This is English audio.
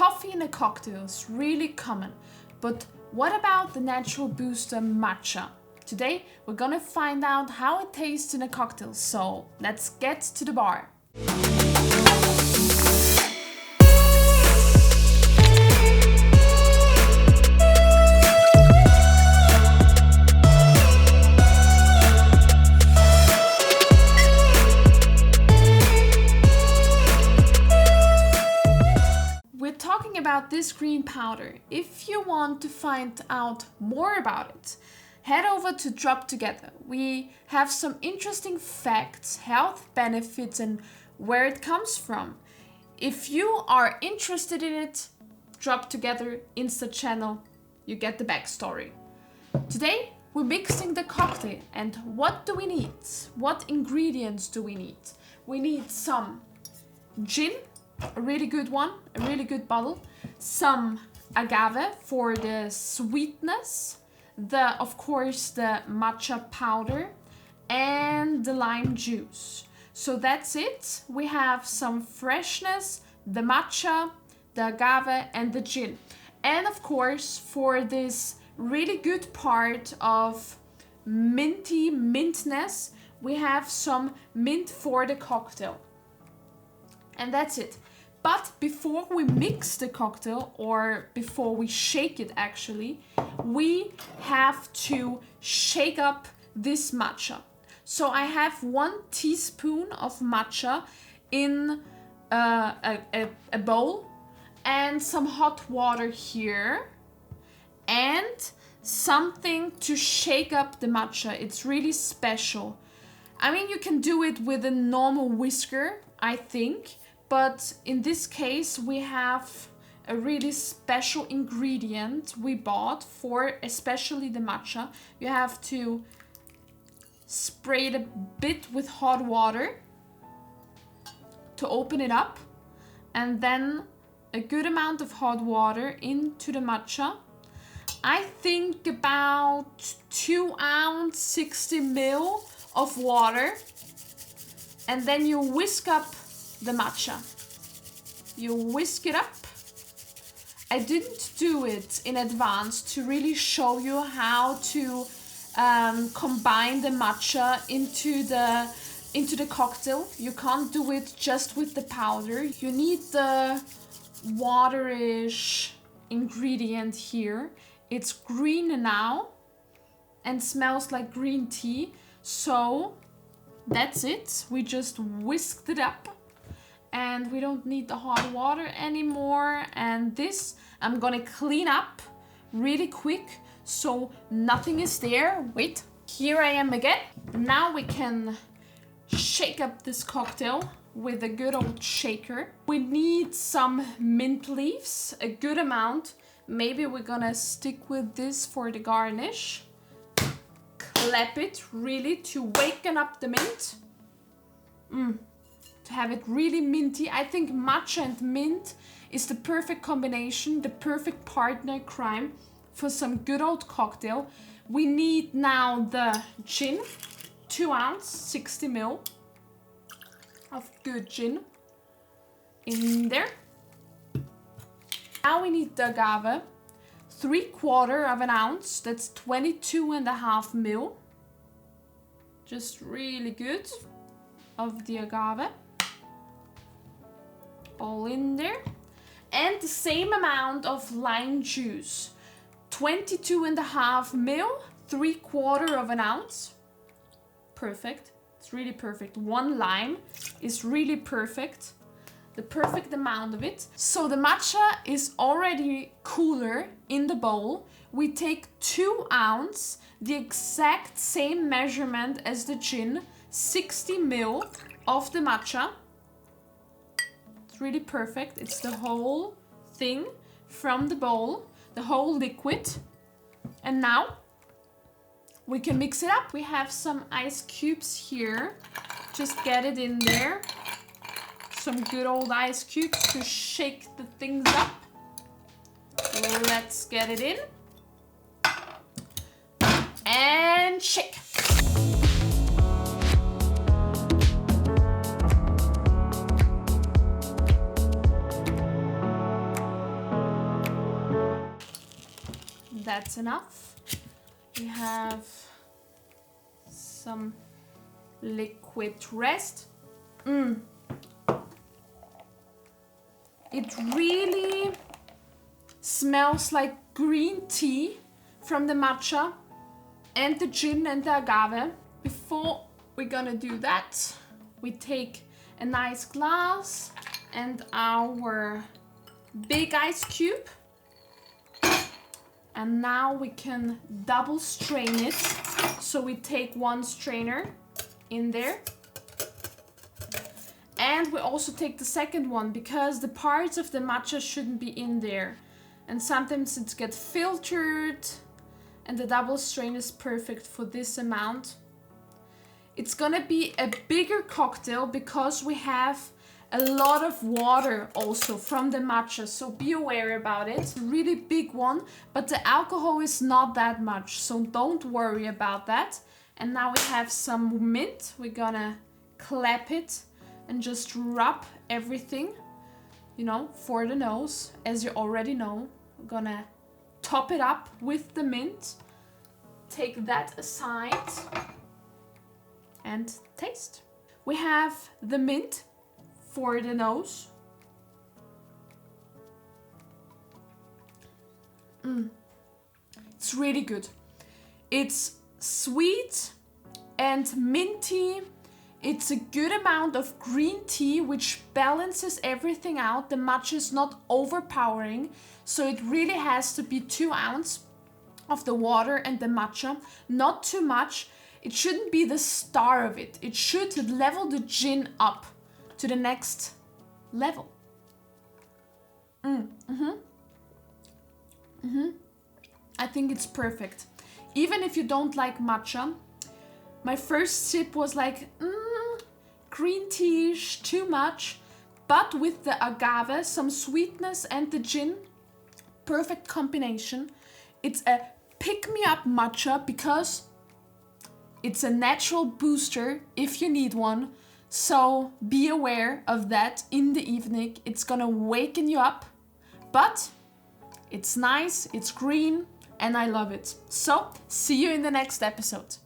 Coffee in a cocktail is really common, but what about the natural booster matcha? Today we're gonna find out how it tastes in a cocktail, so let's get to the bar. About this green powder. If you want to find out more about it, head over to Drop Together. We have some interesting facts, health benefits, and where it comes from. If you are interested in it, Drop Together Insta channel, you get the backstory. Today we're mixing the cocktail, and what do we need? What ingredients do we need? We need some gin, a really good one, a really good bottle, some agave for the sweetness, of course the matcha powder, and the lime juice. So that's it. We have some freshness, the matcha, the agave, and the gin. And of course, for this really good part of mintness, we have some mint for the cocktail. And that's it. But before we mix the cocktail, or before we shake it actually, we have to shake up this matcha. So I have 1 teaspoon of matcha in a bowl, and some hot water here, and something to shake up the matcha. It's really special. I mean, you can do it with a normal whisker, I think. But in this case, we have a really special ingredient we bought for especially the matcha. You have to spray it a bit with hot water to open it up, and then a good amount of hot water into the matcha. I think about 2 ounce, 60 ml of water, and then you whisk up the matcha. You whisk it up. I didn't do it in advance to really show you how to combine the matcha into the cocktail. You can't do it just with the powder. You need the waterish ingredient here. It's green now and smells like green tea. So that's it. We just whisked it up. And we don't need the hot water anymore. And this I'm gonna clean up really quick so nothing is there. Wait, here I am again. Now we can shake up this cocktail with a good old shaker. We need some mint leaves, a good amount. Maybe we're gonna stick with this for the garnish. Clap it really to waken up the mint. Have it really minty. I think matcha and mint is the perfect combination, the perfect partner crime for some good old cocktail. We need now the gin, 2 ounce, 60 ml of good gin in there. Now we need the agave, 3/4 of an ounce, that's 22.5 ml. Just really good of the agave. All in there. And the same amount of lime juice, 22.5 ml, 3/4 of an ounce. Perfect. It's really perfect. 1 lime is really perfect. The perfect amount of it. So the matcha is already cooler in the bowl. We take 2 ounce, the exact same measurement as the gin, 60 ml of the matcha. Really perfect. It's the whole thing from the bowl, the whole liquid. And now we can mix it up. We have some ice cubes here. Just get it in there. Some good old ice cubes to shake the things up. Let's get it in. And shake. that's enough. We have some liquid rest. It really smells like green tea from the matcha and the gin and the agave. Before we're gonna do that, we take a nice glass and our big ice cube. And now we can double strain it. So we take one strainer in there. And we also take the second one because the parts of the matcha shouldn't be in there. And sometimes it gets filtered, and the double strain is perfect for this amount. It's gonna be a bigger cocktail because we have a lot of water also from the matcha, so be aware about it. Really big one, but the alcohol is not that much, so don't worry about that. And now we have some mint. We're gonna clap it and just rub everything, you know, for the nose. As you already know, we're gonna top it up with the mint. Take that aside and taste. We have the mint for the nose. It's really good. It's sweet and minty. It's a good amount of green tea, which balances everything out. The matcha is not overpowering, so it really has to be 2 ounces of the water and the matcha. Not too much. It shouldn't be the star of it. It should level the gin up to the next level. I think it's perfect. Even if you don't like matcha, my first sip was like, green tea-ish, too much. But with the agave, some sweetness and the gin, perfect combination. It's a pick-me-up matcha because it's a natural booster if you need one. So be aware of that in the evening. It's gonna waken you up, but it's nice, it's green, and I love it. So see you in the next episode.